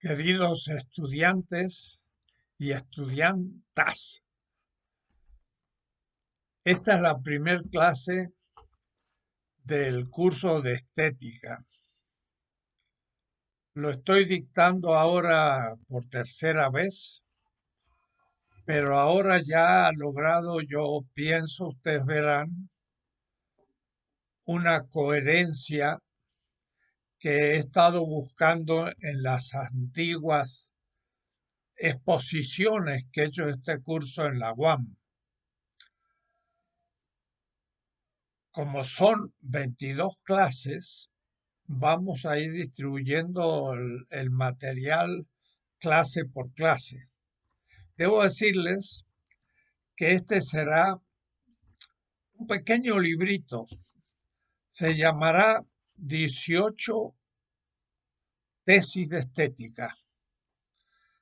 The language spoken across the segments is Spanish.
Queridos estudiantes y estudiantas, esta es la primer clase del curso de estética. Lo estoy dictando ahora por tercera vez, pero ahora ya ha logrado, yo pienso, ustedes verán, una coherencia que he estado buscando en las antiguas exposiciones que he hecho de este curso en la UAM. Como son 22 clases, vamos a ir distribuyendo el material clase por clase. Debo decirles que este será un pequeño librito. Se llamará 18 tesis de estética.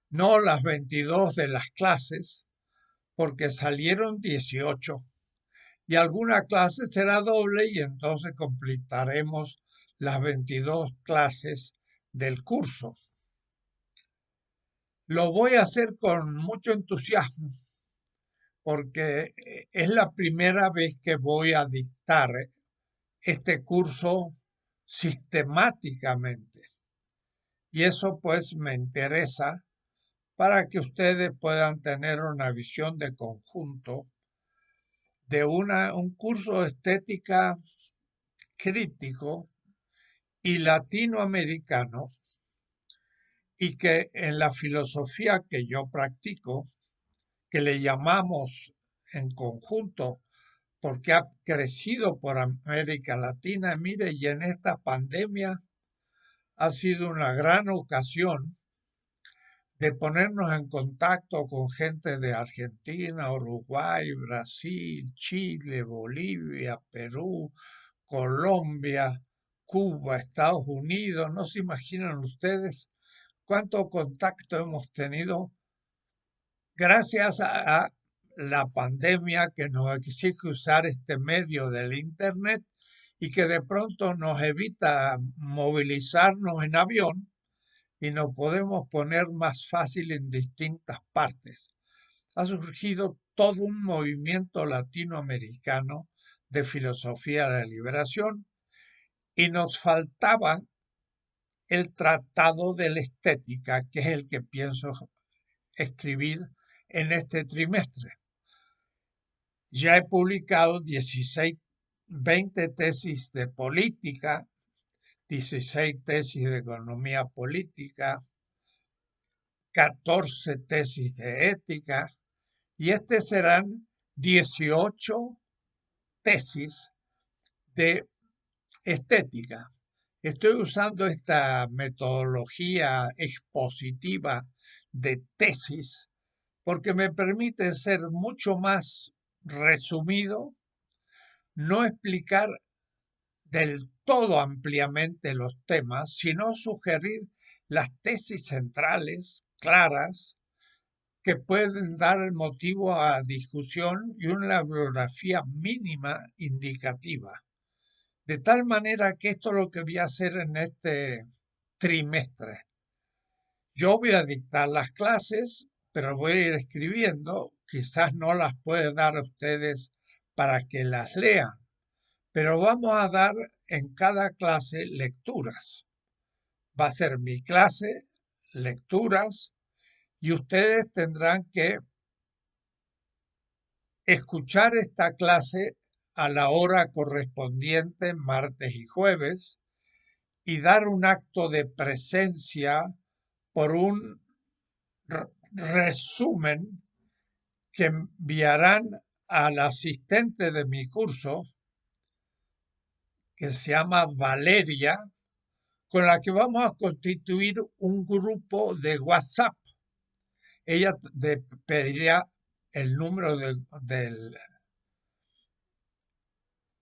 No las 22 de las clases, porque salieron 18. Y alguna clase será doble y entonces completaremos las 22 clases del curso. Lo voy a hacer con mucho entusiasmo porque es la primera vez que voy a dictar este curso sistemáticamente. Y eso pues me interesa para que ustedes puedan tener una visión de conjunto de un curso de estética crítico y latinoamericano, y que en la filosofía que yo practico, que le llamamos en conjunto porque ha crecido por América Latina, mire, y en esta pandemia ha sido una gran ocasión de ponernos en contacto con gente de Argentina, Uruguay, Brasil, Chile, Bolivia, Perú, Colombia, Cuba, Estados Unidos. No se imaginan ustedes cuánto contacto hemos tenido gracias a la pandemia que nos exige usar este medio del Internet y que de pronto nos evita movilizarnos en avión y nos podemos poner más fácil en distintas partes. Ha surgido todo un movimiento latinoamericano de filosofía de la liberación y nos faltaba el tratado de la estética, que es el que pienso escribir en este trimestre. Ya he publicado 20 tesis de política, 16 tesis de economía política, 14 tesis de ética, y este serán 18 tesis de estética. Estoy usando esta metodología expositiva de tesis porque me permite ser mucho más resumido, no explicar del todo ampliamente los temas, sino sugerir las tesis centrales claras que pueden dar motivo a discusión y una bibliografía mínima indicativa. De tal manera que esto es lo que voy a hacer en este trimestre. Yo voy a dictar las clases, pero voy a ir escribiendo. Quizás no las pueda dar a ustedes para que las lean, pero vamos a dar en cada clase lecturas. Va a ser mi clase, lecturas, y ustedes tendrán que escuchar esta clase a la hora correspondiente, martes y jueves, y dar un acto de presencia por un resumen que enviarán al asistente de mi curso, que se llama Valeria, con la que vamos a constituir un grupo de WhatsApp. Ella pediría el número del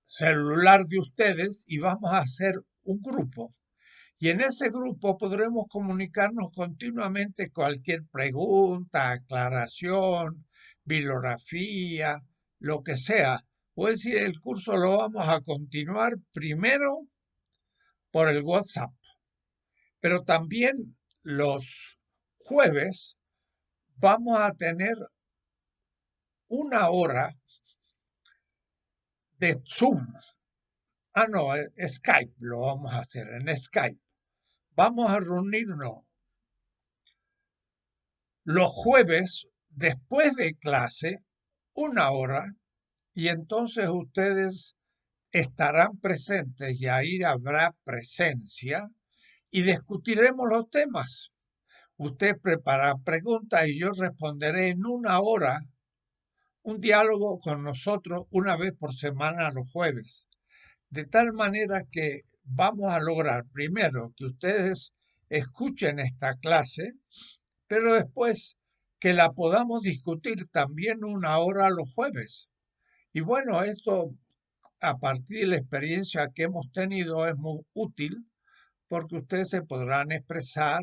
celular de ustedes y vamos a hacer un grupo. Y en ese grupo podremos comunicarnos continuamente cualquier pregunta, aclaración, bibliografía, lo que sea. Es decir, el curso lo vamos a continuar primero por el WhatsApp, pero también los jueves vamos a tener una hora de Zoom. Ah, no, Skype lo vamos a hacer en Skype. Vamos a reunirnos los jueves después de clase, una hora, y entonces ustedes estarán presentes y ahí habrá presencia y discutiremos los temas. Usted prepara preguntas y yo responderé en una hora un diálogo con nosotros una vez por semana los jueves. De tal manera que vamos a lograr primero que ustedes escuchen esta clase, pero después que la podamos discutir también una hora los jueves. Y bueno, esto a partir de la experiencia que hemos tenido es muy útil porque ustedes se podrán expresar,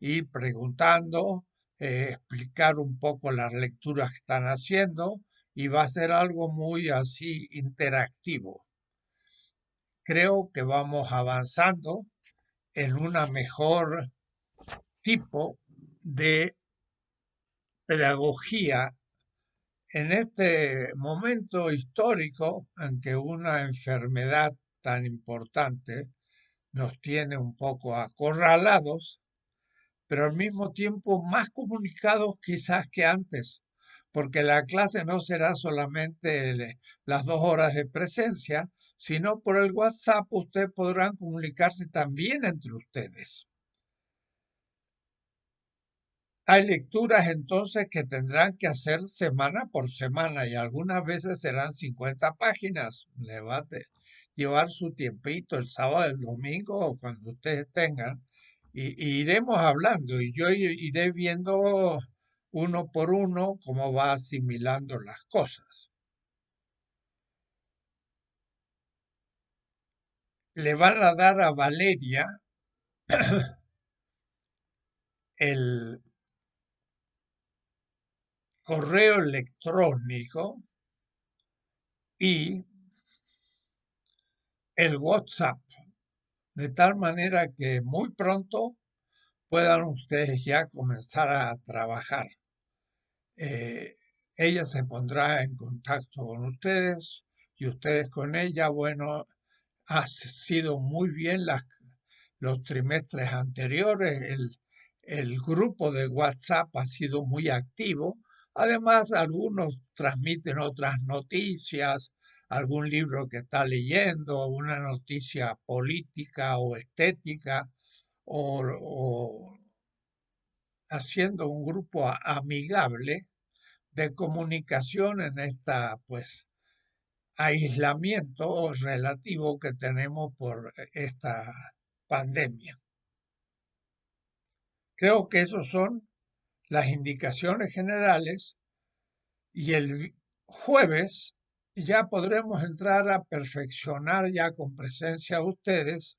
ir preguntando, explicar un poco las lecturas que están haciendo y va a ser algo muy así interactivo. Creo que vamos avanzando en una mejor tipo de pedagogía en este momento histórico en que una enfermedad tan importante nos tiene un poco acorralados, pero al mismo tiempo más comunicados quizás que antes, porque la clase no será solamente las 2 horas de presencia, sino por el WhatsApp ustedes podrán comunicarse también entre ustedes. Hay lecturas entonces que tendrán que hacer semana por semana y algunas veces serán 50 páginas. Le va a llevar su tiempito el sábado, el domingo o cuando ustedes tengan y iremos hablando y yo iré viendo uno por uno cómo va asimilando las cosas. Le van a dar a Valeria el correo electrónico y el WhatsApp, de tal manera que muy pronto puedan ustedes ya comenzar a trabajar. Eh, Ella se pondrá en contacto con ustedes y ustedes con ella. Bueno, ha sido muy bien los trimestres anteriores. El grupo de WhatsApp ha sido muy activo. Además, algunos transmiten otras noticias, algún libro que está leyendo, una noticia política o estética, o haciendo un grupo amigable de comunicación en esta, pues, aislamiento relativo que tenemos por esta pandemia. Creo que esas son las indicaciones generales y el jueves ya podremos entrar a perfeccionar ya con presencia de ustedes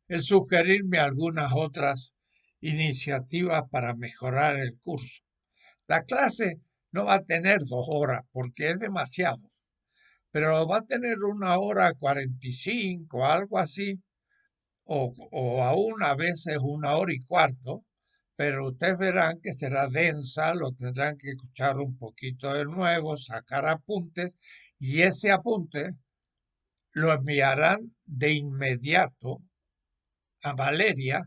el sugerirme algunas otras iniciativas para mejorar el curso. La clase no va a tener 2 horas porque es demasiado, pero va a tener 1 hora 45, algo así, o aún a veces 1 hora y cuarto, pero ustedes verán que será densa, lo tendrán que escuchar un poquito de nuevo, sacar apuntes, y ese apunte lo enviarán de inmediato a Valeria,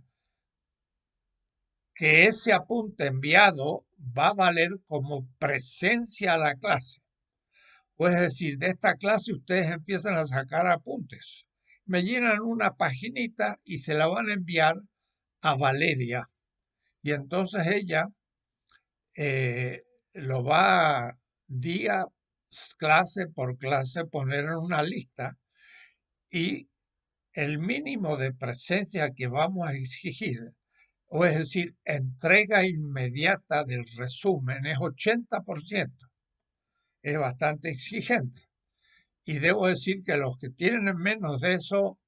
que ese apunte enviado va a valer como presencia a la clase. Pues es decir, de esta clase ustedes empiezan a sacar apuntes. Me llenan una paginita y se la van a enviar a Valeria. Y entonces ella lo va día, clase por clase, poner en una lista y el mínimo de presencia que vamos a exigir, o es decir, entrega inmediata del resumen, es 80%. Es bastante exigente. Y debo decir que los que tienen menos de eso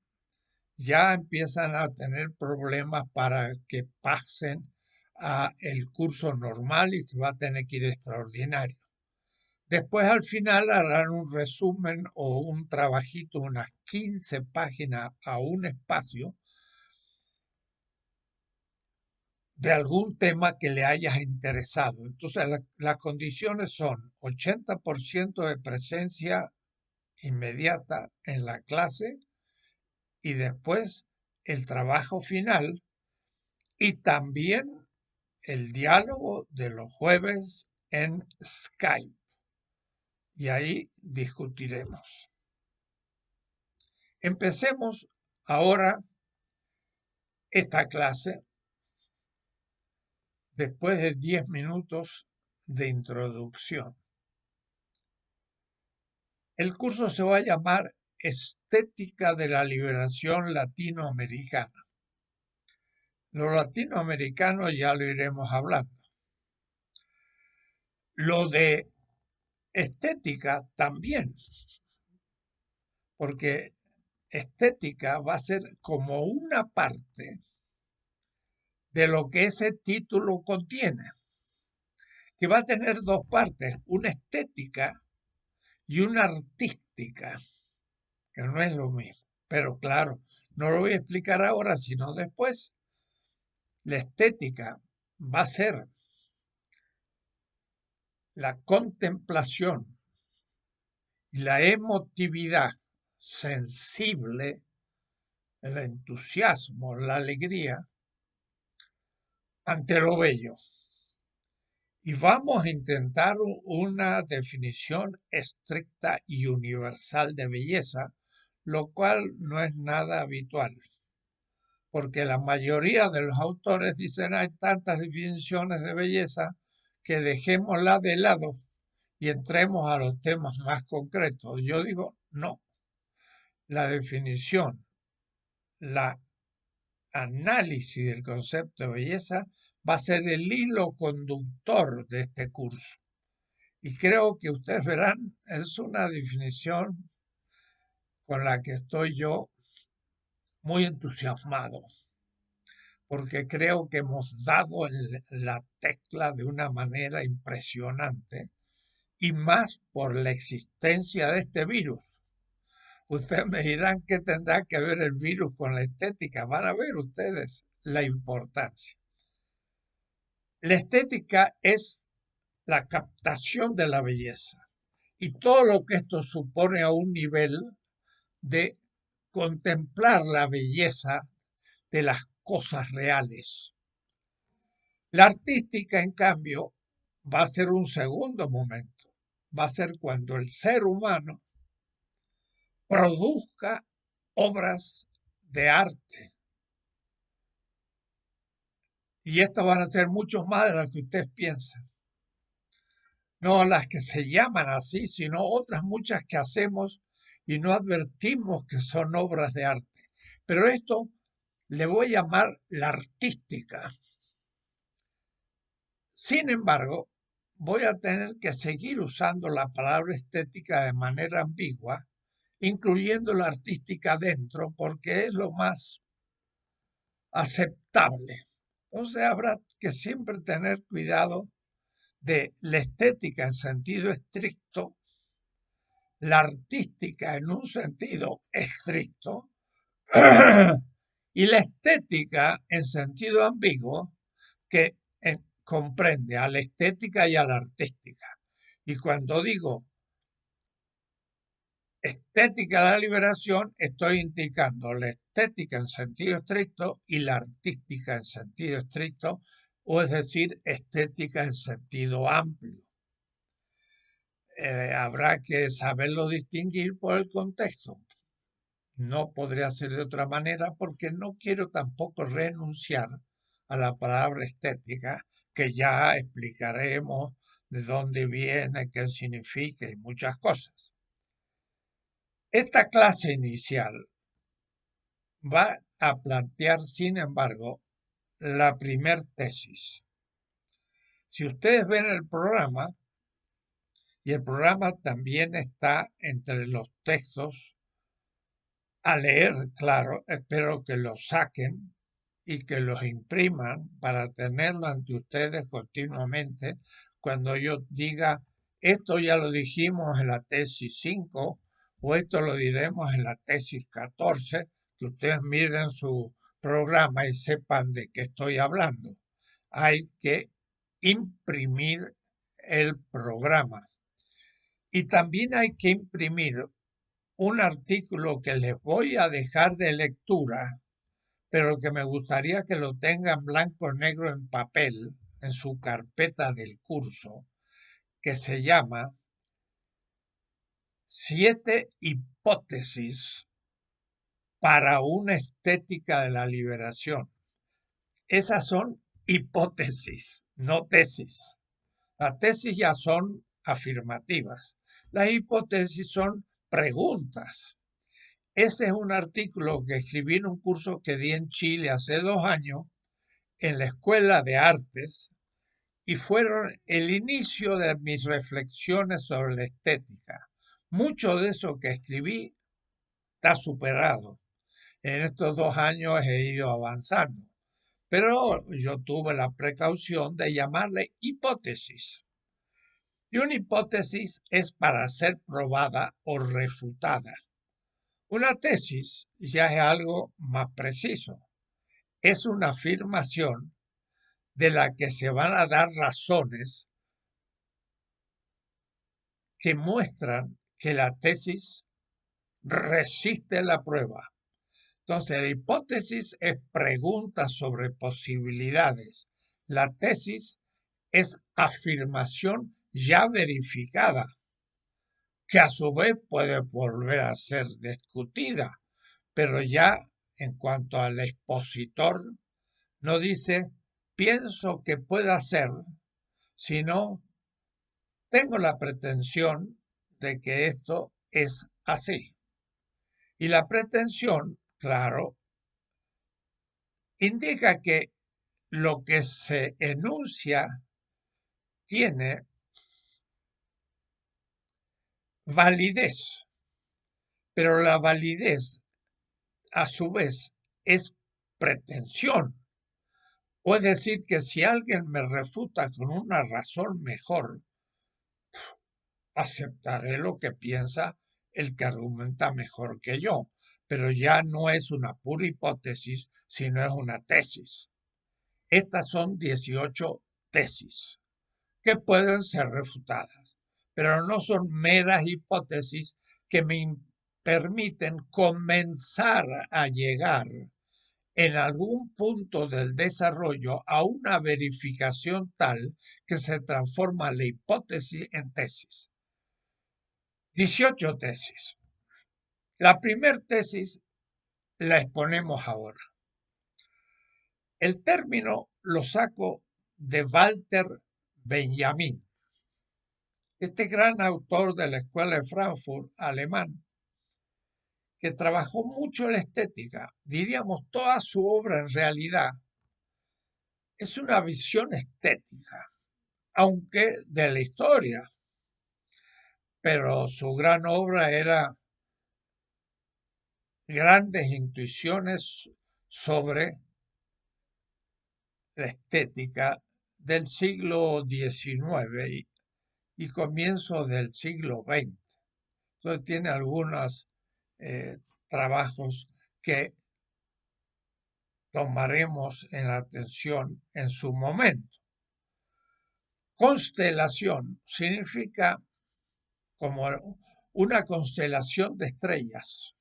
ya empiezan a tener problemas para que pasen a el curso normal y se va a tener que ir extraordinario. Después al final harán un resumen o un trabajito, unas 15 páginas a un espacio, de algún tema que le hayas interesado. Entonces, las condiciones son 80% de presencia inmediata en la clase y después el trabajo final y también el diálogo de los jueves en Skype. Y ahí discutiremos. Empecemos ahora esta clase después de 10 minutos de introducción. El curso se va a llamar Estética de la Liberación Latinoamericana. Lo latinoamericano ya lo iremos hablando. Lo de estética también, porque estética va a ser como una parte de lo que ese título contiene, que va a tener dos partes, una estética y una artística, que no es lo mismo. Pero claro, no lo voy a explicar ahora, sino después. La estética va a ser la contemplación y la emotividad sensible, el entusiasmo, la alegría ante lo bello. Y vamos a intentar una definición estricta y universal de belleza, lo cual no es nada habitual, porque la mayoría de los autores dicen hay tantas definiciones de belleza que dejémosla de lado y entremos a los temas más concretos. Yo digo, no, la definición, la análisis del concepto de belleza va a ser el hilo conductor de este curso. Y creo que ustedes verán, es una definición con la que estoy yo muy entusiasmado, porque creo que hemos dado la tecla de una manera impresionante, y más por la existencia de este virus. Ustedes me dirán qué tendrá que ver el virus con la estética. Van a ver ustedes la importancia. La estética es la captación de la belleza y todo lo que esto supone a un nivel de contemplar la belleza de las cosas reales. La artística, en cambio, va a ser un segundo momento. Va a ser cuando el ser humano produzca obras de arte. Y estas van a ser mucho más de las que ustedes piensan. No las que se llaman así, sino otras muchas que hacemos y no advertimos que son obras de arte. Pero esto le voy a llamar la artística. Sin embargo, voy a tener que seguir usando la palabra estética de manera ambigua, incluyendo la artística dentro, porque es lo más aceptable. Entonces habrá que siempre tener cuidado de la estética en sentido estricto, la artística en un sentido estricto y la estética en sentido ambiguo que comprende a la estética y a la artística. Y cuando digo estética de la liberación, estoy indicando la estética en sentido estricto y la artística en sentido estricto, o es decir, estética en sentido amplio. Habrá que saberlo distinguir por el contexto. No podría ser de otra manera porque no quiero tampoco renunciar a la palabra estética, que ya explicaremos de dónde viene, qué significa y muchas cosas. Esta clase inicial va a plantear, sin embargo, la primer tesis. Si ustedes ven el programa, y el programa también está entre los textos a leer, claro, espero que los saquen y que los impriman para tenerlo ante ustedes continuamente cuando yo diga, esto ya lo dijimos en la tesis 5 o esto lo diremos en la tesis 14, que ustedes miren su programa y sepan de qué estoy hablando. hay que imprimir el programa. Y también hay que imprimir un artículo que les voy a dejar de lectura, pero que me gustaría que lo tengan blanco y negro en papel en su carpeta del curso, que se llama 7 hipótesis para una estética de la liberación. Esas son hipótesis, no tesis. Las tesis ya son afirmativas. Las hipótesis son preguntas. Ese es un artículo que escribí en un curso que di en Chile hace 2 años en la Escuela de Artes y fueron el inicio de mis reflexiones sobre la estética. Mucho de eso que escribí está superado. En estos 2 años he ido avanzando, pero yo tuve la precaución de llamarle hipótesis. Y una hipótesis es para ser probada o refutada. Una tesis ya es algo más preciso. Es una afirmación de la que se van a dar razones que muestran que la tesis resiste la prueba. Entonces, la hipótesis es pregunta sobre posibilidades. La tesis es afirmación ya verificada, que a su vez puede volver a ser discutida, pero ya en cuanto al expositor, no dice pienso que pueda ser, sino tengo la pretensión de que esto es así. Y la pretensión, claro, indica que lo que se enuncia tiene validez, pero la validez a su vez es pretensión. O es decir, que si alguien me refuta con una razón mejor, aceptaré lo que piensa el que argumenta mejor que yo, pero ya no es una pura hipótesis, sino es una tesis. Estas son 18 tesis que pueden ser refutadas, pero no son meras hipótesis que me permiten comenzar a llegar en algún punto del desarrollo a una verificación tal que se transforma la hipótesis en tesis. 18 tesis. La primera tesis la exponemos ahora. El término lo saco de Walter Benjamin, este gran autor de la Escuela de Frankfurt, alemán, que trabajó mucho en la estética. Diríamos, toda su obra en realidad es una visión estética, aunque de la historia, pero su gran obra era grandes intuiciones sobre la estética del siglo XIX y comienzos del siglo XX. Entonces tiene algunos trabajos que tomaremos en atención en su momento. Constelación significa como una constelación de estrellas,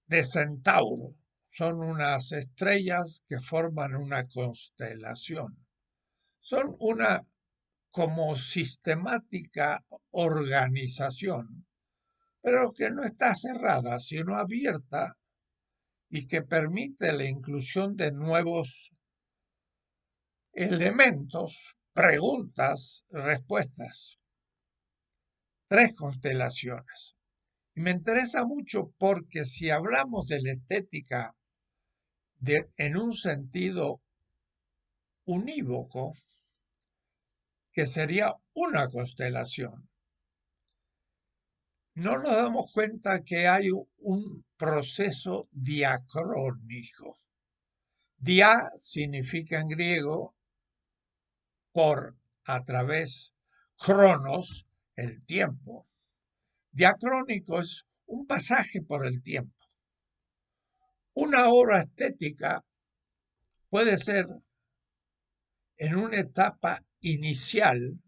de Centauro. Son unas estrellas que forman una constelación. Son una como sistemática organización, pero que no está cerrada, sino abierta y que permite la inclusión de nuevos elementos, preguntas, respuestas. 3 constelaciones. Y me interesa mucho porque si hablamos de la estética en un sentido unívoco, que sería una constelación, no nos damos cuenta que hay un proceso diacrónico. Dia significa en griego por, a través, cronos, el tiempo. Diacrónico es un pasaje por el tiempo. Una obra estética puede ser en una etapa inicial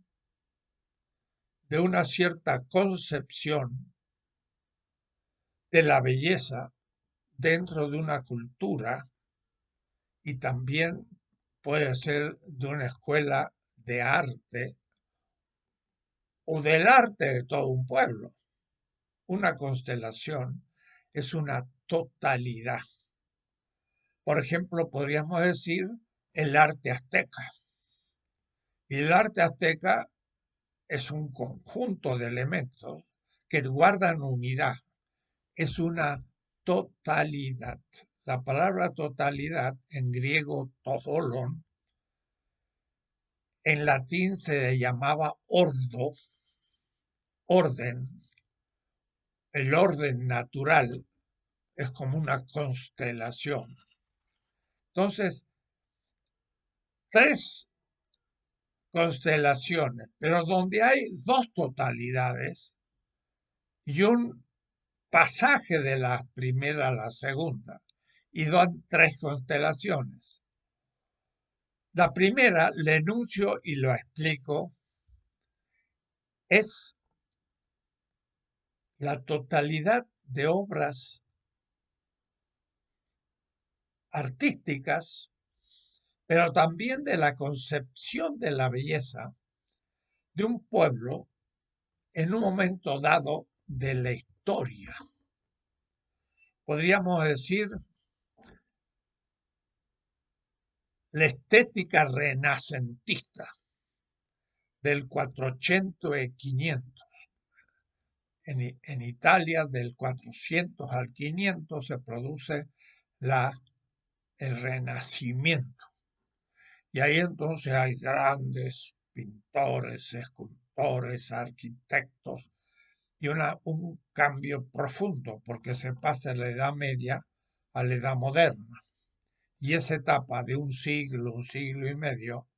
de una cierta concepción de la belleza dentro de una cultura y también puede ser de una escuela de arte o del arte de todo un pueblo. Una constelación es una totalidad. Por ejemplo, podríamos decir el arte azteca. Y el arte azteca es un conjunto de elementos que guardan unidad. Es una totalidad. La palabra totalidad en griego toholon, en latín se llamaba ordo, orden. El orden natural es como una constelación. Entonces, tres constelaciones, pero donde hay dos totalidades y un pasaje de la primera a la segunda, y dan tres constelaciones. La primera, le enuncio y lo explico, es la totalidad de obras artísticas, pero también de la concepción de la belleza de un pueblo en un momento dado de la historia. Podríamos decir la estética renacentista del 400 y 500. En Italia, del 400 al 500, se produce el Renacimiento. Y ahí entonces hay grandes pintores, escultores, arquitectos, y un cambio profundo, porque se pasa de la Edad Media a la Edad Moderna. Y esa etapa de un siglo y medio,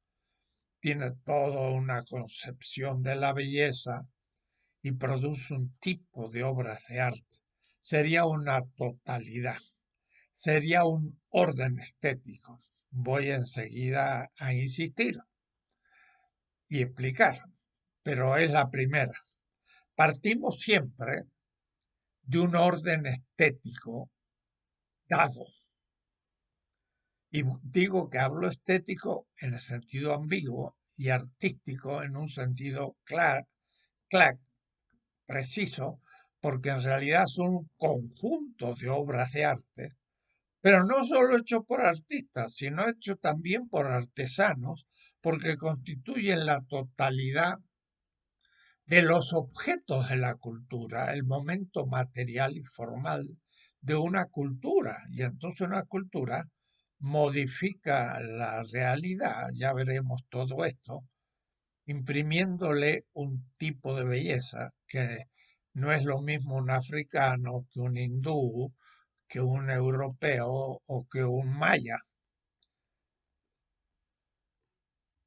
tiene toda una concepción de la belleza y produce un tipo de obras de arte. Sería una totalidad, sería un orden estético. Voy enseguida a insistir y explicar, pero es la primera. Partimos siempre de un orden estético dado. Y digo que hablo estético en el sentido ambiguo y artístico en un sentido claro, preciso, porque en realidad son un conjunto de obras de arte, pero no solo hecho por artistas, sino hecho también por artesanos, porque constituyen la totalidad de los objetos de la cultura, el momento material y formal de una cultura. Y entonces una cultura modifica la realidad, ya veremos todo esto, imprimiéndole un tipo de belleza que no es lo mismo un africano que un hindú, que un europeo o que un maya.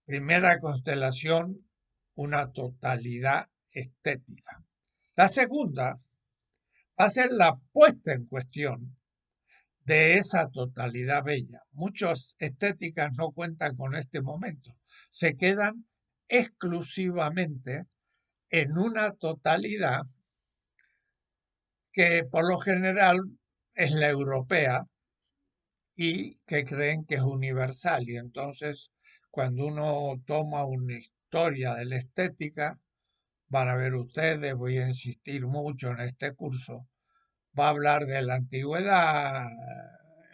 Primera constelación, una totalidad estética. La segunda va a ser la puesta en cuestión de esa totalidad bella. Muchas estéticas no cuentan con este momento. Se quedan exclusivamente en una totalidad que por lo general es la europea y que creen que es universal. Y entonces, cuando uno toma una historia de la estética, van a ver ustedes, voy a insistir mucho en este curso, va a hablar de la antigüedad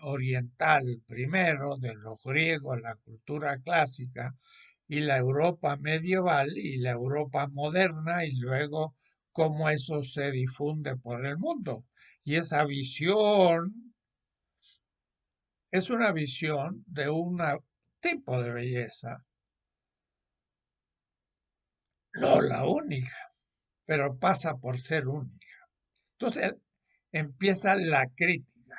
oriental primero, de los griegos, la cultura clásica, y la Europa medieval y la Europa moderna, y luego cómo eso se difunde por el mundo. Y esa visión es una visión de un tipo de belleza, no la única, pero pasa por ser única. Entonces empieza la crítica.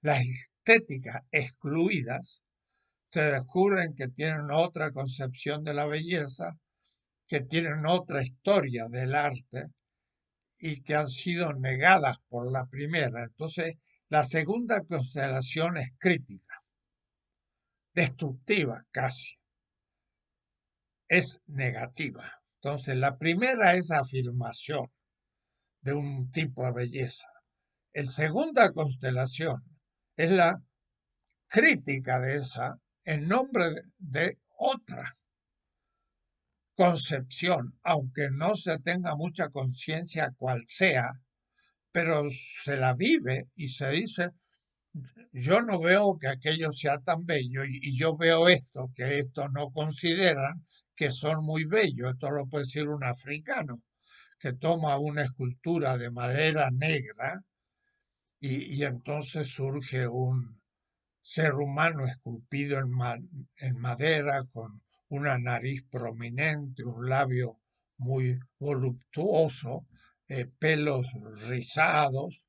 Las estéticas excluidas se descubren que tienen otra concepción de la belleza, que tienen otra historia del arte y que han sido negadas por la primera. Entonces, la segunda constelación es crítica. destructiva casi, es negativa. Entonces, la primera es afirmación de un tipo de belleza. La segunda constelación es la crítica de esa en nombre de otra concepción, aunque no se tenga mucha conciencia cual sea, pero se la vive y se dice, yo no veo que aquello sea tan bello y yo veo esto, que esto no consideran que son muy bellos. Esto lo puede decir un africano que toma una escultura de madera negra y entonces surge un ser humano esculpido en madera con una nariz prominente, un labio muy voluptuoso, pelos rizados,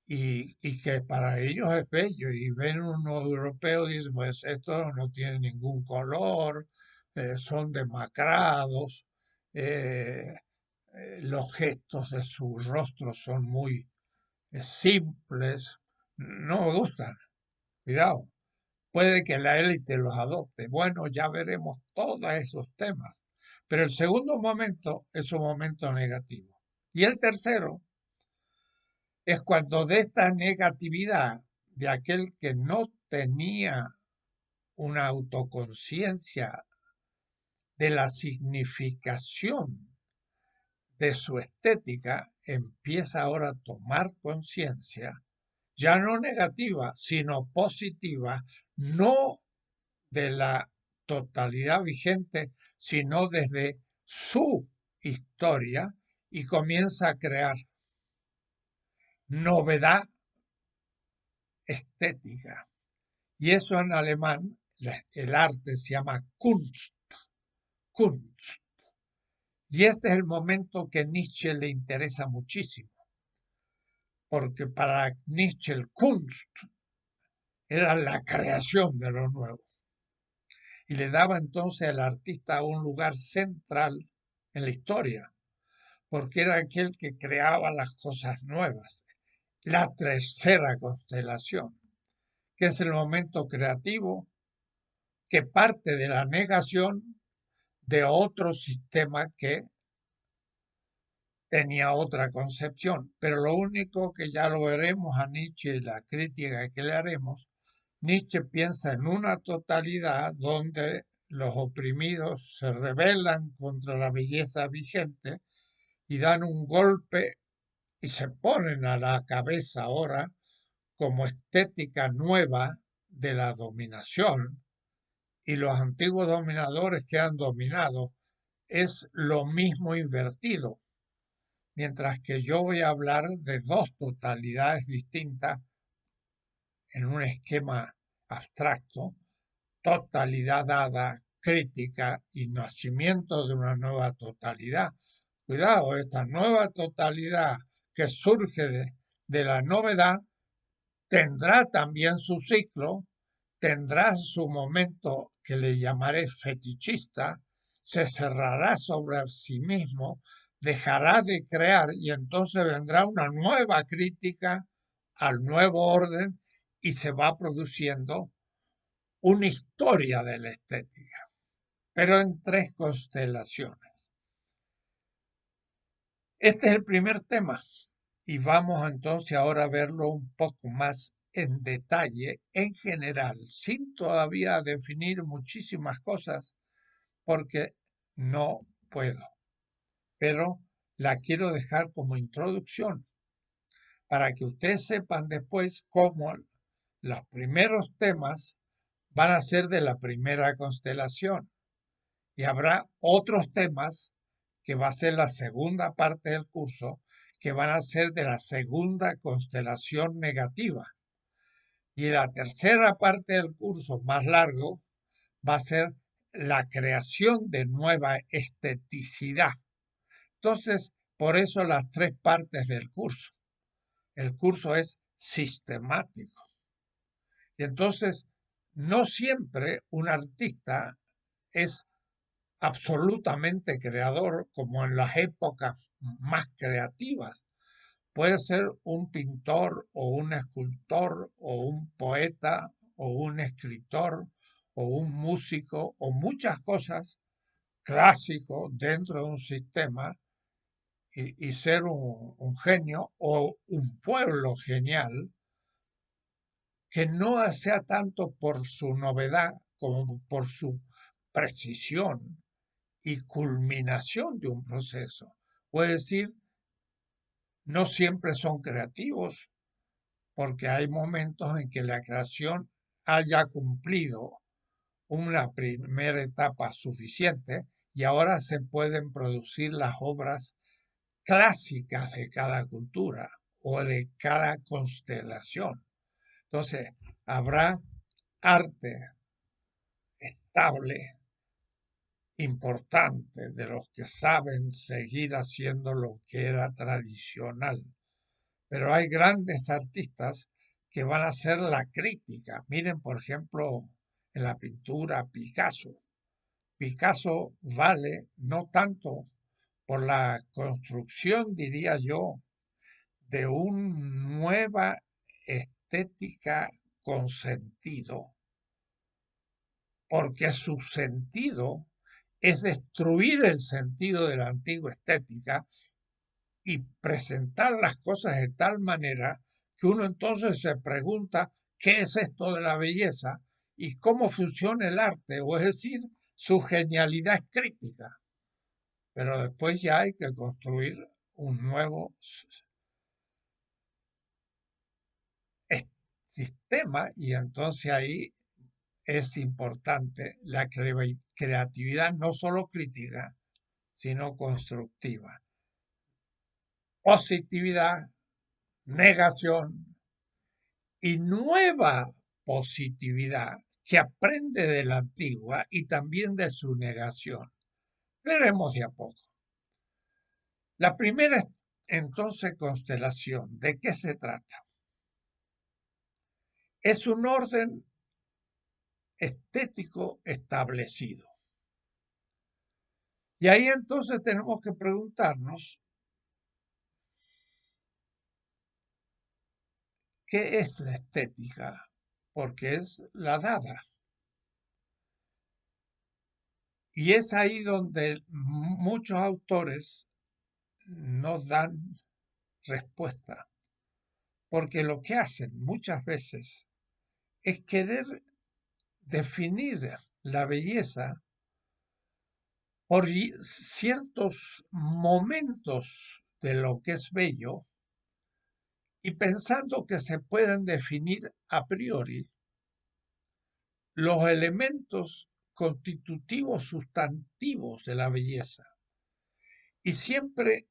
y que para ellos es bello. Y ven unos europeos y dicen, pues esto no tiene ningún color, son demacrados, eh, los gestos de su rostro son muy simples, no me gustan. Cuidado, puede que la élite los adopte. Bueno, ya veremos todos esos temas. Pero el segundo momento es un momento negativo. Y el tercero es cuando de esta negatividad de aquel que no tenía una autoconciencia de la significación de su estética, empieza ahora a tomar conciencia, ya no negativa, sino positiva, no de la totalidad vigente, sino desde su historia, y comienza a crear novedad estética. Y eso en alemán, el arte se llama Kunst, Kunst. Y este es el momento que Nietzsche le interesa muchísimo, porque para Nietzsche el Kunst era la creación de lo nuevo. Y le daba entonces al artista un lugar central en la historia, porque era aquel que creaba las cosas nuevas. La tercera constelación, que es el momento creativo que parte de la negación de otro sistema que tenía otra concepción. Pero lo único que ya lo veremos a Nietzsche, la crítica que le haremos, Nietzsche piensa en una totalidad donde los oprimidos se rebelan contra la belleza vigente y dan un golpe y se ponen a la cabeza ahora como estética nueva de la dominación, y los antiguos dominadores que han dominado es lo mismo invertido, mientras que yo voy a hablar de dos totalidades distintas en un esquema abstracto: totalidad dada, crítica y nacimiento de una nueva totalidad. Cuidado, esta nueva totalidad que surge de la novedad tendrá también su ciclo, tendrá su momento que le llamaré fetichista, se cerrará sobre sí mismo, dejará de crear y entonces vendrá una nueva crítica al nuevo orden y se va produciendo una historia de la estética, pero en tres constelaciones. Este es el primer tema y vamos entonces ahora a verlo un poco más en detalle, en general, sin todavía definir muchísimas cosas, porque no puedo. Pero la quiero dejar como introducción para que ustedes sepan después cómo los primeros temas van a ser de la primera constelación y habrá otros temas que va a ser la segunda parte del curso, que van a ser de la segunda constelación negativa. Y la tercera parte del curso, más largo, va a ser la creación de nueva esteticidad. Entonces, por eso las tres partes del curso. El curso es sistemático. Y entonces, no siempre un artista es absolutamente creador como en las épocas más creativas. Puede ser un pintor o un escultor o un poeta o un escritor o un músico o muchas cosas clásico dentro de un sistema y ser un genio o un pueblo genial que no sea tanto por su novedad como por su precisión y culminación de un proceso. Puede decir, no siempre son creativos porque hay momentos en que la creación haya cumplido una primera etapa suficiente y ahora se pueden producir las obras clásicas de cada cultura o de cada constelación. Entonces, habrá arte estable, importante, de los que saben seguir haciendo lo que era tradicional. Pero hay grandes artistas que van a hacer la crítica. Miren, por ejemplo, en la pintura Picasso. Picasso vale no tanto por la construcción, diría yo, de una nueva estética con sentido, porque su sentido es destruir el sentido de la antigua estética y presentar las cosas de tal manera que uno entonces se pregunta qué es esto de la belleza y cómo funciona el arte, o es decir, su genialidad es crítica, pero después ya hay que construir un nuevo sistema y entonces ahí es importante la creatividad no solo crítica, sino constructiva. Positividad, negación y nueva positividad que aprende de la antigua y también de su negación. Veremos de a poco. La primera, entonces, constelación, ¿de qué se trata? Es un orden estético establecido. Y ahí entonces tenemos que preguntarnos, ¿qué es la estética? Porque es la dada. Y es ahí donde muchos autores nos dan respuesta. Porque lo que hacen muchas veces es querer definir la belleza por ciertos momentos de lo que es bello y pensando que se pueden definir a priori los elementos constitutivos sustantivos de la belleza. Y siempre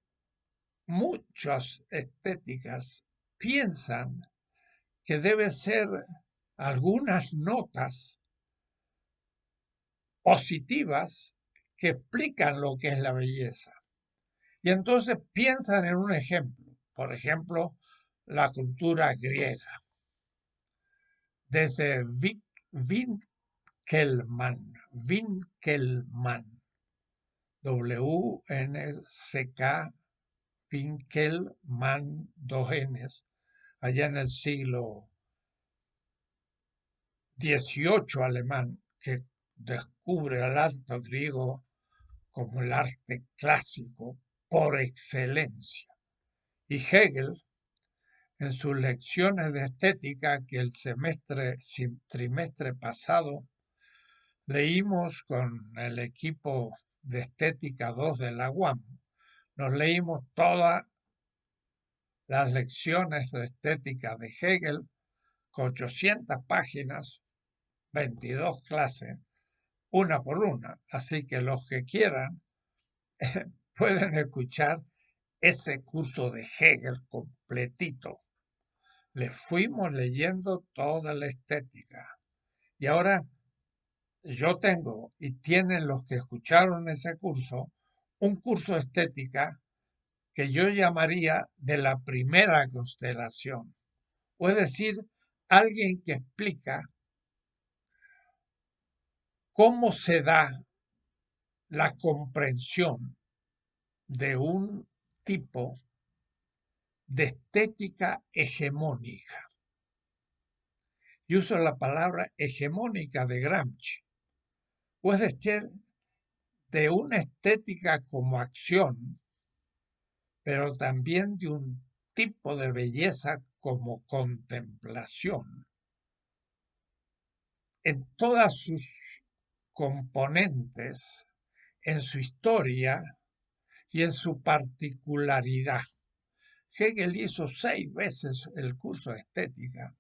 muchas estéticas piensan que debe ser algunas notas positivas que explican lo que es la belleza. Y entonces piensan en un ejemplo, por ejemplo, la cultura griega. Desde Winkelmann, W-N-C-K, Winkelmann, dos Ns, allá en el siglo XVIII alemán, que descubre al arte griego como el arte clásico por excelencia. Y Hegel, en sus lecciones de estética que el trimestre pasado leímos con el equipo de Estética 2 de la UAM, nos leímos todas las lecciones de estética de Hegel con 800 páginas, 22 clases, una por una. Así que los que quieran pueden escuchar ese curso de Hegel completito. Le fuimos leyendo toda la estética. Y ahora yo tengo, y tienen los que escucharon ese curso, un curso de estética que yo llamaría de la primera constelación. O es decir, alguien que explica cómo se da la comprensión de un tipo de estética hegemónica. y uso la palabra hegemónica de Gramsci, pues de una estética como acción, pero también de un tipo de belleza como contemplación. En todas sus componentes, en su historia y en su particularidad. Hegel hizo 6 veces el curso de estética.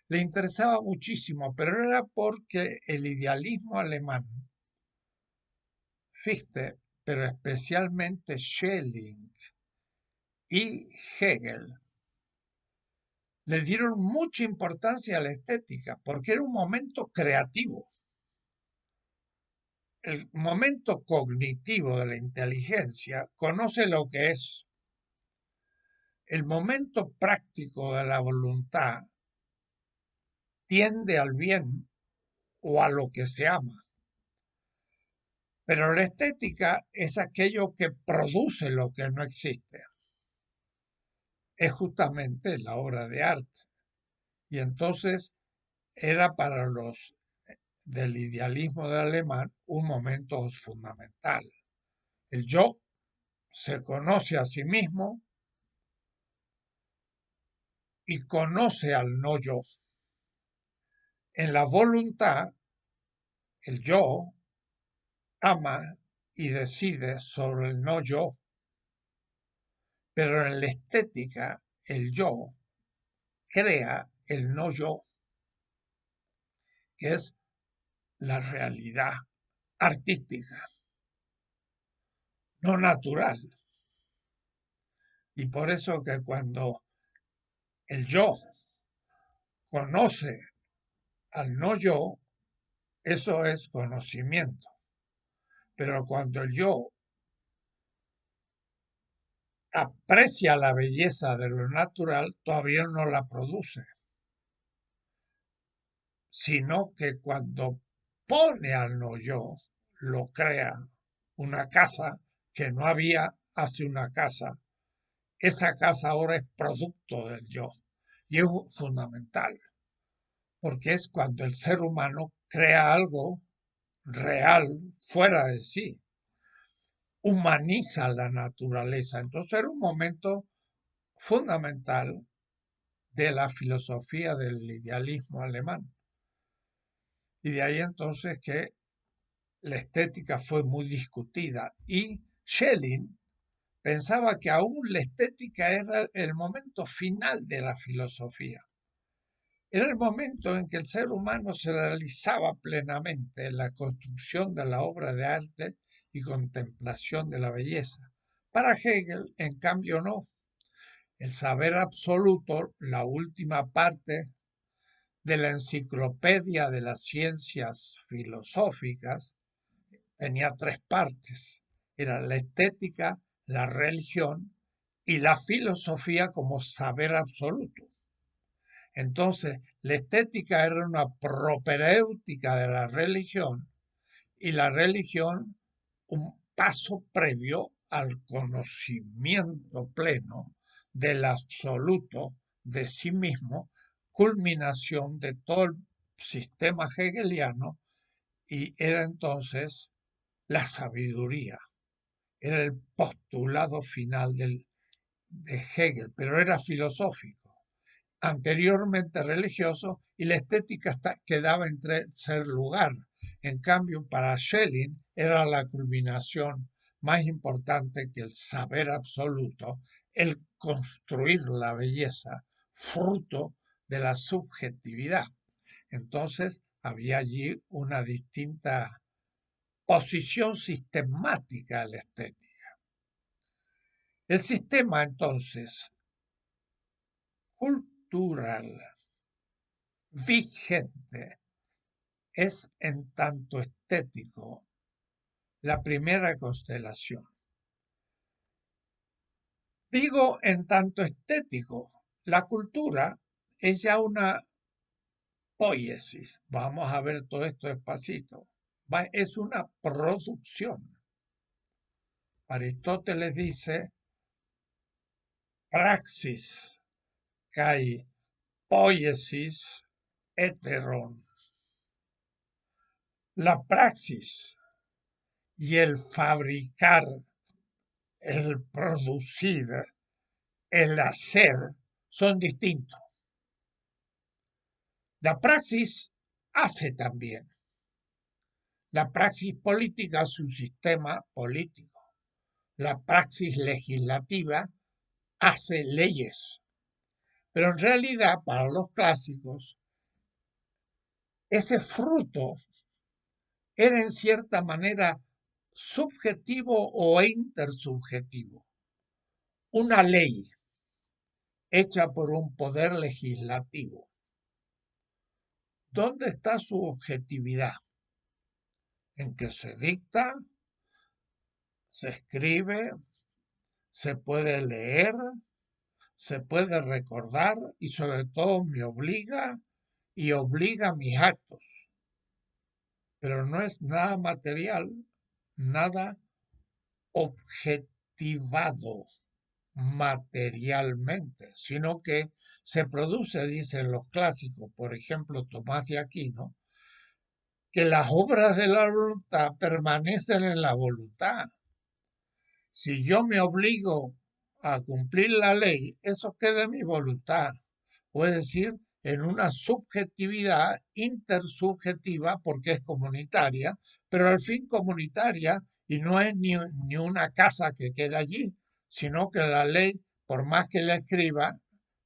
Le interesaba muchísimo, pero era porque el idealismo alemán, Fichte, pero especialmente Schelling y Hegel, le dieron mucha importancia a la estética, porque era un momento creativo. El momento cognitivo de la inteligencia conoce lo que es. El momento práctico de la voluntad tiende al bien o a lo que se ama. Pero la estética es aquello que produce lo que no existe. Es justamente la obra de arte. Y entonces era para los del idealismo del alemán un momento fundamental. El yo se conoce a sí mismo y conoce al no yo. En la voluntad, el yo ama y decide sobre el no yo, pero en la estética, el yo crea el no yo, que es la realidad artística, no natural. Y por eso que cuando el yo conoce al no yo, eso es conocimiento. Pero cuando el yo aprecia la belleza de lo natural, todavía no la produce, sino que cuando pone al no yo, lo crea. Una casa que no había hace una casa. Esa casa ahora es producto del yo. Y es fundamental, porque es cuando el ser humano crea algo real fuera de sí, humaniza la naturaleza. Entonces era un momento fundamental de la filosofía del idealismo alemán. Y de ahí entonces que la estética fue muy discutida. Y Schelling pensaba que aún la estética era el momento final de la filosofía. Era el momento en que el ser humano se realizaba plenamente en la construcción de la obra de arte y contemplación de la belleza. Para Hegel, en cambio, no. El saber absoluto, la última parte de la enciclopedia de las ciencias filosóficas, tenía 3 partes. Era la estética, la religión y la filosofía como saber absoluto. Entonces, la estética era una propedéutica de la religión y la religión un paso previo al conocimiento pleno del absoluto de sí mismo, culminación de todo el sistema hegeliano, y era entonces la sabiduría, era el postulado final de Hegel, pero era filosófico, anteriormente religioso, y la estética quedaba en tercer lugar. En cambio, para Schelling era la culminación más importante que el saber absoluto, el construir la belleza, fruto de la subjetividad. Entonces, había allí una distinta posición sistemática de la estética. El sistema, entonces, cultural vigente es en tanto estético la primera constelación. Digo en tanto estético, la cultura es ya una poiesis. Vamos a ver todo esto despacito. Es una producción. Aristóteles dice praxis, que hay poiesis heteron. La praxis y el fabricar, el producir, el hacer son distintos. La praxis hace también. La praxis política es un sistema político. La praxis legislativa hace leyes. Pero en realidad, para los clásicos, ese fruto era en cierta manera subjetivo o intersubjetivo. Una ley hecha por un poder legislativo. ¿Dónde está su objetividad? En que se dicta, se escribe, se puede leer, se puede recordar y sobre todo me obliga y obliga mis actos. Pero no es nada material, nada objetivado materialmente, sino que se produce, dicen los clásicos, por ejemplo Tomás de Aquino, que las obras de la voluntad permanecen en la voluntad. Si yo me obligo a cumplir la ley, eso queda en mi voluntad. Puede decir, en una subjetividad intersubjetiva, porque es comunitaria, pero al fin comunitaria, y no es ni una casa que queda allí, sino que la ley, por más que la escriba,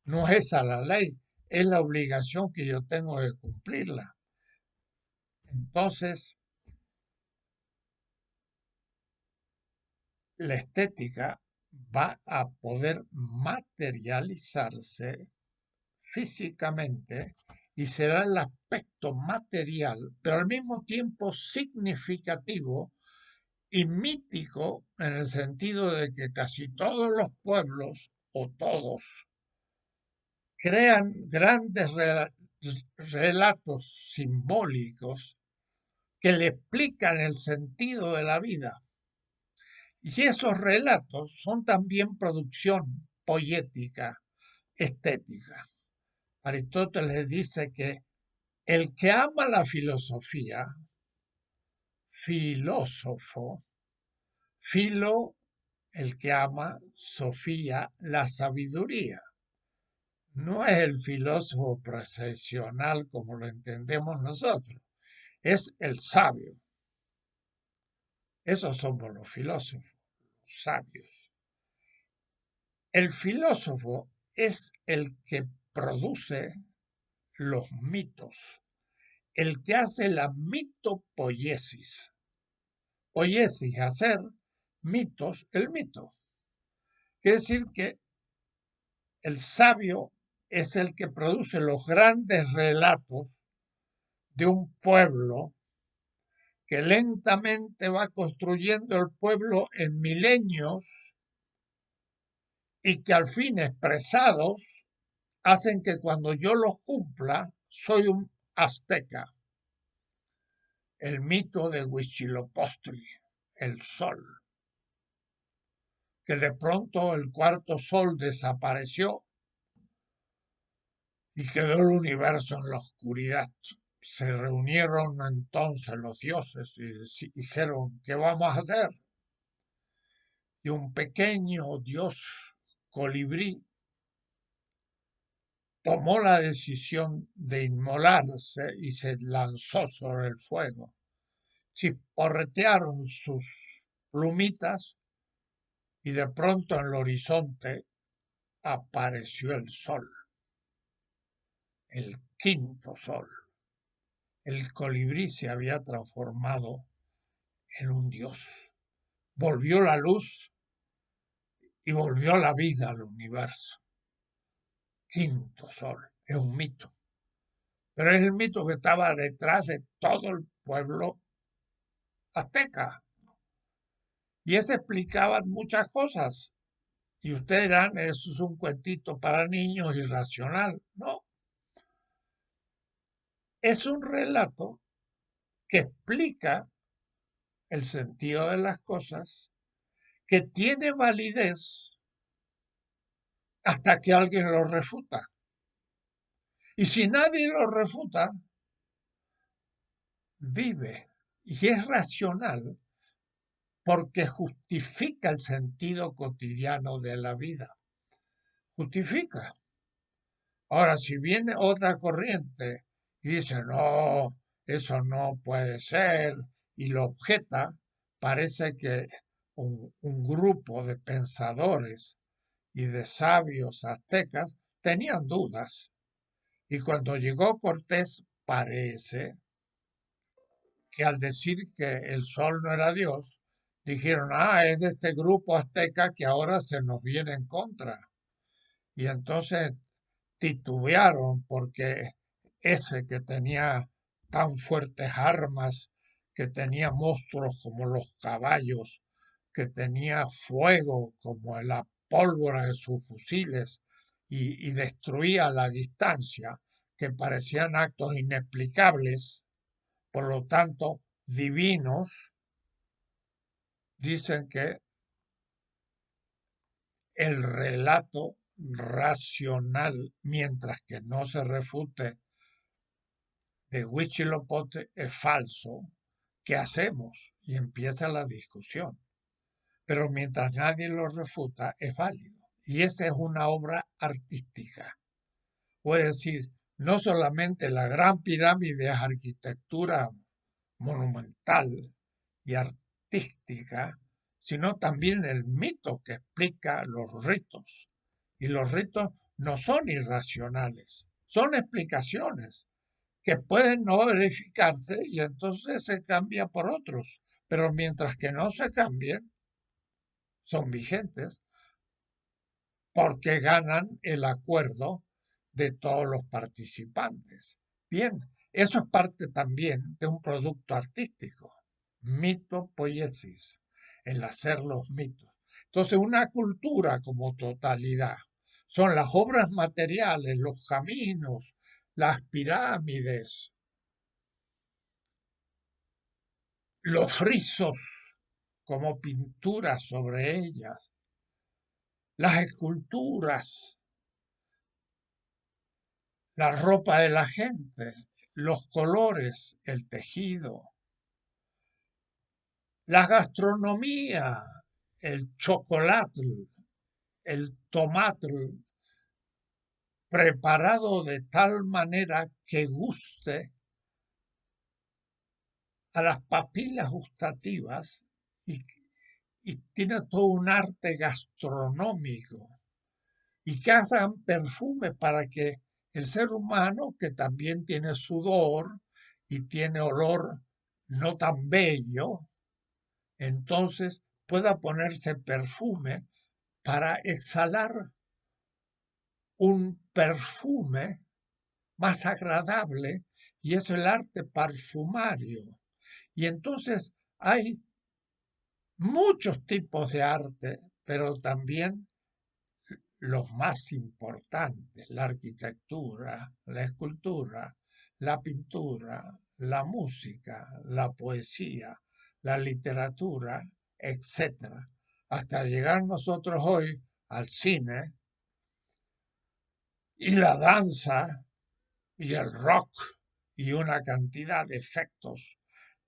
no es esa la ley, es la obligación que yo tengo de cumplirla. Entonces, la estética va a poder materializarse físicamente y será el aspecto material, pero al mismo tiempo significativo y mítico en el sentido de que casi todos los pueblos, o todos, crean grandes relatos simbólicos que le explican el sentido de la vida. Y esos relatos son también producción poética, estética. Aristóteles dice que el que ama la filosofía, filósofo, filo, el que ama, sofía, la sabiduría. No es el filósofo profesional como lo entendemos nosotros, es el sabio. Esos somos los filósofos, los sabios. El filósofo es el que produce los mitos, el que hace la mitopoiesis. Poiesis, hacer, mitos, el mito. Quiere decir que el sabio es el que produce los grandes relatos de un pueblo que lentamente va construyendo el pueblo en milenios y que al fin expresados hacen que cuando yo los cumpla soy un azteca. El mito de Huitzilopochtli, el sol, que de pronto el cuarto sol desapareció y quedó el universo en la oscuridad. Se reunieron entonces los dioses y dijeron, ¿qué vamos a hacer? Y un pequeño dios colibrí tomó la decisión de inmolarse y se lanzó sobre el fuego. Chisporretearon sus plumitas y de pronto en el horizonte apareció el sol, el quinto sol. El colibrí se había transformado en un dios. Volvió la luz y volvió la vida al universo. Quinto sol, es un mito. Pero es el mito que estaba detrás de todo el pueblo azteca. Y ese explicaba muchas cosas. Y ustedes dirán, eso es un cuentito para niños irracional. No, es un relato que explica el sentido de las cosas, que tiene validez hasta que alguien lo refuta. Y si nadie lo refuta, vive y es racional porque justifica el sentido cotidiano de la vida. Justifica. Ahora, si viene otra corriente y dice, no, eso no puede ser, y lo objeta, parece que un grupo de pensadores y de sabios aztecas tenían dudas. Y cuando llegó Cortés, parece que al decir que el sol no era Dios, dijeron, es de este grupo azteca que ahora se nos viene en contra. Y entonces titubearon porque ese que tenía tan fuertes armas, que tenía monstruos como los caballos, que tenía fuego como la pólvora de sus fusiles y destruía a la distancia, que parecían actos inexplicables, por lo tanto divinos, dicen que el relato racional, mientras que no se refute de Huitzilopochtli es falso, ¿qué hacemos? Y empieza la discusión. Pero mientras nadie lo refuta, es válido. Y esa es una obra artística. Puede decir, no solamente la Gran Pirámide es arquitectura monumental y artística, sino también el mito que explica los ritos. Y los ritos no son irracionales, son explicaciones que pueden no verificarse y entonces se cambia por otros. Pero mientras que no se cambien, son vigentes porque ganan el acuerdo de todos los participantes. Bien, eso es parte también de un producto artístico, mito poiesis, el hacer los mitos. Entonces, una cultura como totalidad son las obras materiales, los caminos, las pirámides, los frisos como pinturas sobre ellas, las esculturas, la ropa de la gente, los colores, el tejido, la gastronomía, el chocolate, el tomate, preparado de tal manera que guste a las papilas gustativas y tiene todo un arte gastronómico y que hagan perfume para que el ser humano, que también tiene sudor y tiene olor no tan bello, entonces pueda ponerse perfume para exhalar un perfume más agradable y es el arte parfumario. Y entonces hay muchos tipos de arte, pero también los más importantes, la arquitectura, la escultura, la pintura, la música, la poesía, la literatura, etcétera, hasta llegar nosotros hoy al cine y la danza y el rock y una cantidad de efectos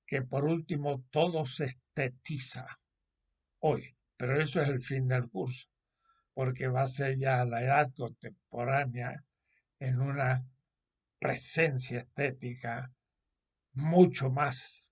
que por último todo se estetiza hoy. Pero eso es el fin del curso, porque va a ser ya la edad contemporánea en una presencia estética mucho más